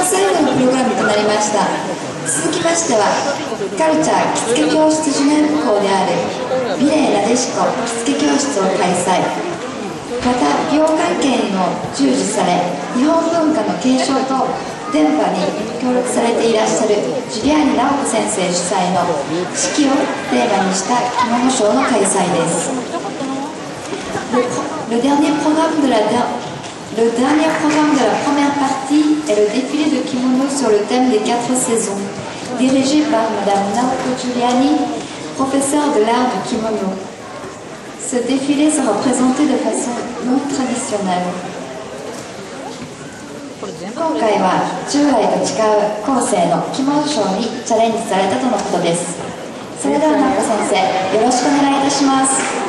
最後のプログラムとなりました。続きましてはカルチャー着付け教室ジュネーブ校である美麗なでしこ着付け教室を開催。また美容関係にも従事され、日本文化の継承と伝播に協力されていらっしゃるジュリアーニ直子先生主催の四季をテーマにした着物ショーの開催です。Le dernier programme de la première partie est le défilé de kimono sur le thème des 4 saisons, dirigé par Madame Naoko Giuliani, professeure de l'art du kimono. Ce défilé sera présenté de façon non traditionnelle. 今回は従来と違う構成の着物ショーにチャレンジされたとのことです。それでは直子先生、よろしくお願いいたします。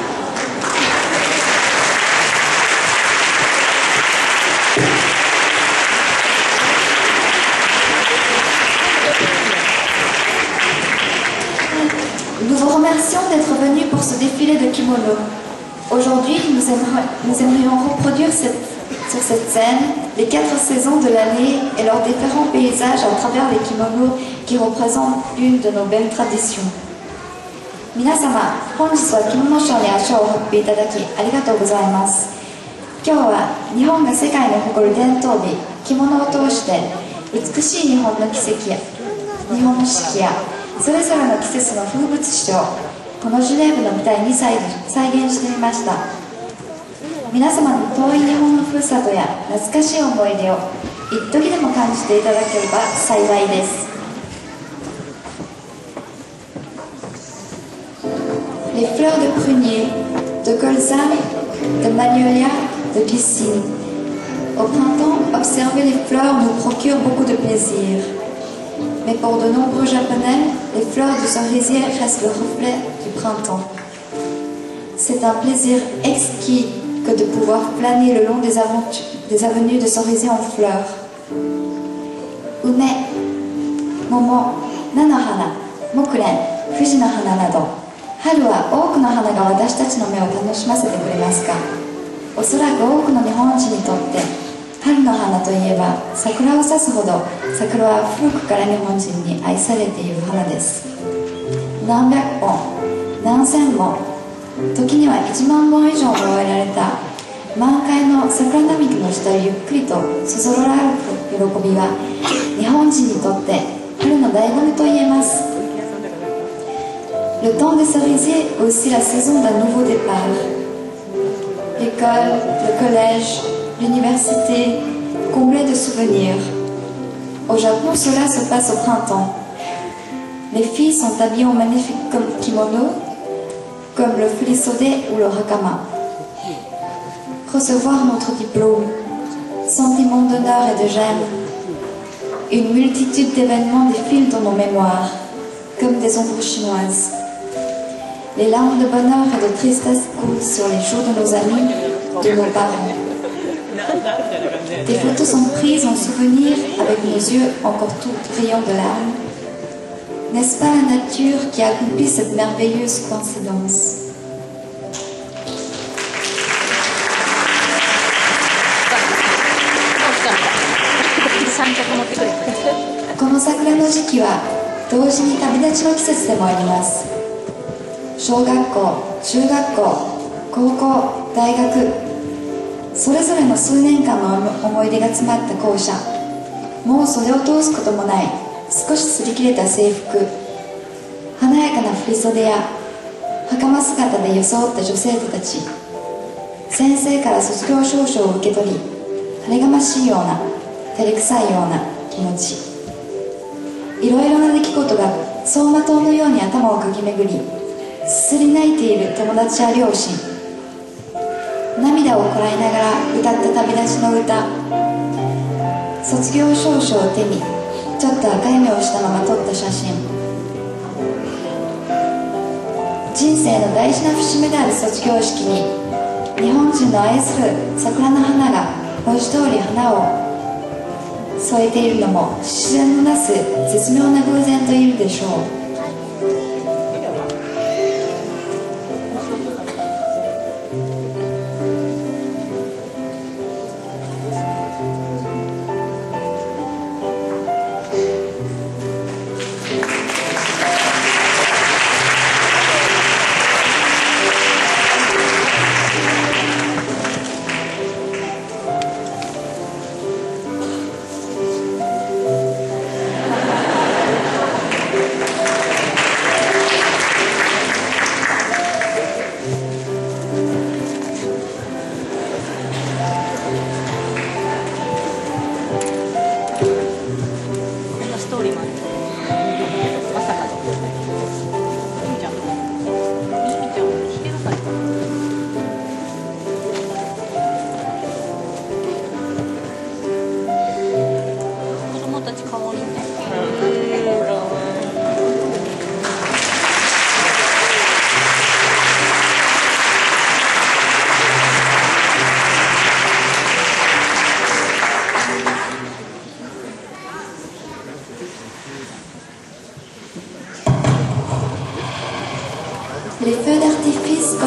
Nous vous remercions d'être venus pour ce défilé de kimono. Aujourd'hui, nous aimerions reproduire sur cette scène les 4 saisons de l'année et leurs différents paysages à travers les kimonos qui représentent l'une de nos belles traditions. 皆様、本日は着物ショーに足を運びいただきありがとうございます。今日は日本が世界に誇る伝統美、着物を通して美しい日本の奇跡や日本の四季やそれぞれの季節の風物詩をこのジュネーブの舞台に再現してみました。皆様の遠い日本のふるさとや懐かしい思い出を一時でも感じていただければ幸いです。Les fleurs de prunier, de colza, de magnolia, de glycine. Au printemps, observer les fleurs nous procure beaucoup de plaisir. Mais pour de nombreux Japonais, les fleurs de cerisier restent le reflet du printemps. C'est un plaisir exquis que de pouvoir planer le long des avenues de cerisier en fleurs. Ume, momo, nanohana, mokuren, fuji no hana nado. 春は多くの花が私たちの目を楽しませてくれますが、おそらく多くの日本人にとって春の花といえば桜を指すほど桜は古くから日本人に愛されている花です。何百本何千本、時には1万本以上も植えられた満開の桜並木の下をゆっくりとそぞろられる喜びは日本人にとって春の醍醐味と言えます。Le temps des cerisiers est aussi la saison d'un nouveau départ. L'école, le collège, l'université, comblés de souvenirs. Au Japon, cela se passe au printemps. Les filles sont habillées en magnifiques kimonos, comme le furisode ou le hakama. Recevoir notre diplôme, sentiment d'honneur et de gêne. Une multitude d'événements défilent dans nos mémoires, comme des ombres chinoises. Les larmes de bonheur et de tristesse coulent sur les joues de nos amis, de nos parents. Des photos sont prises en souvenir avec nos yeux encore tout brillants de larmes. N'est-ce pas la nature qui accomplit cette merveilleuse coïncidence? この桜の時期は同時に旅立ちの季節でもあります。小学校、中学校、高校、大学、それぞれの数年間の思い出が詰まった校舎。もう袖を通すこともない少し擦り切れた制服、華やかな振り袖や袴姿で装った女生徒たち。先生から卒業証書を受け取り、晴れがましいような照れくさいような気持ち。いろいろな出来事が走馬灯のように頭をかき巡り、すすり泣いている友達や両親。涙をこらえながら歌った旅立ちの歌。卒業証書を手にちょっと赤い目をしたまま撮った写真。人生の大事な節目である卒業式に日本人の愛する桜の花が文字通り花を添えているのも自然のなす絶妙な偶然と言えるでしょう。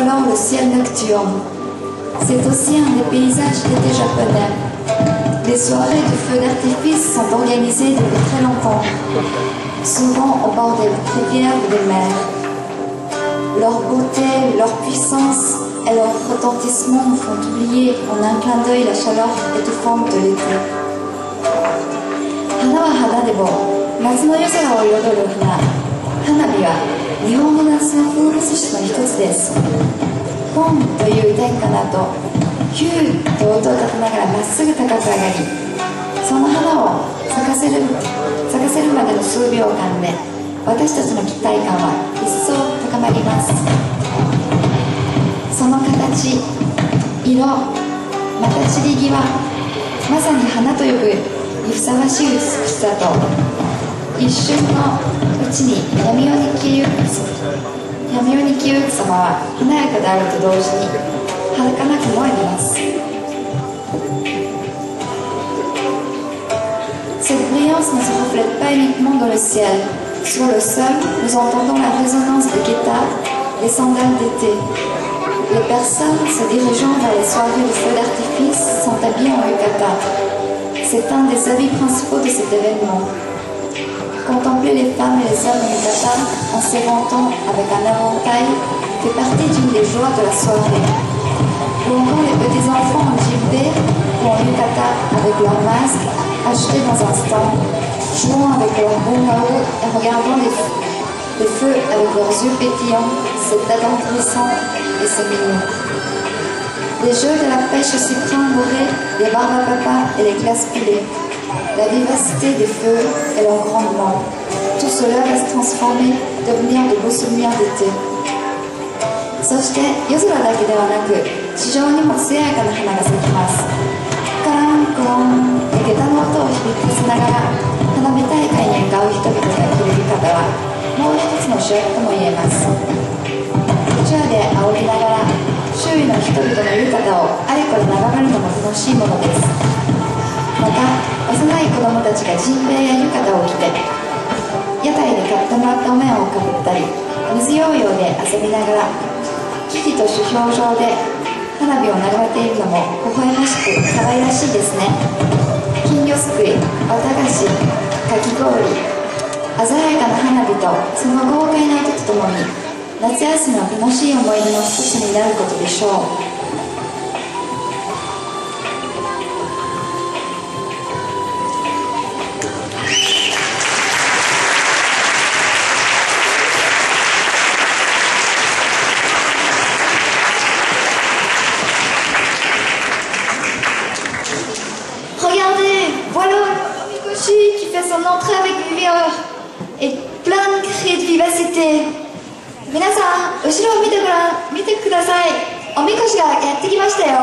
colore le ciel nocturne. C'est aussi un des paysages d'été japonais. Les soirées du feu d'artifice sont organisées depuis très longtemps, souvent au bord des rivières ou des mers. Leur beauté, leur puissance et leur retentissement nous font oublier en un clin d'œil la chaleur étouffante de l'été. 花は花でも夏の夜空を彩る花火は日本の夏の風物詩の一つです。ポンという天下の後、ヒューと音を立てながらまっすぐ高く上がり、その花を咲かせるまでの数秒間で私たちの期待感は一層高まります。その形、色、また散り際、まさに花と呼ぶにふさわしい美しさと、一瞬のうちに闇夜に消えゆく様は華やかであると同時に儚くもあります。Cette brillance ne se reflète pas uniquement dans le ciel. Sur le sol, nous entendons la résonance des guitares, des sandales d'été. Les personnes se dirigeant vers les soirées de feu d'artifice sont habillées en yukata. C'est un des habits principaux de cet événement. Contempler les femmes et les hommes en yukata en s'éventant avec un éventail fait partie d'une des joies de la soirée. Ou encore les petits enfants en gibet ou en yukata avec leurs masques achetés dans un stand, jouant avec leurs bungalows et regardant les feux avec leurs yeux pétillants, c'est attendrissant et c'est mignon. Les jeux de la pêche au cyprin bourré, les barbes à papa et les glaces pilées, la vivacité des feux et leur grandement, tout cela va se transformer, devenir de beaux souvenirs d'été. そして夜空だけではなく地上にも艶やかな花が咲きます。カランコロンと下駄の音を響かせながら花火大会に向かう人々が着る浴衣はもう一つの主役とも言えます。うちわで煽りながら周囲の人々の浴衣をあれこれ眺めるのも楽しいものです。また幼い子供たちがジンベエや浴衣を着て屋台で買ってもらったお面をかぶったり水ヨーヨーで遊びながら危機と主表情で花火を眺めているのも微笑ましく可愛らしいですね。金魚すくい、綿菓子、かき氷、鮮やかな花火とその豪快な音とともに夏休みの楽しい思い出の一つになることでしょう。Qui fait son entrée avec vigueur et plein de cris de vivacité. 皆さん、後ろを見てください。おみこしがやってきましたよ。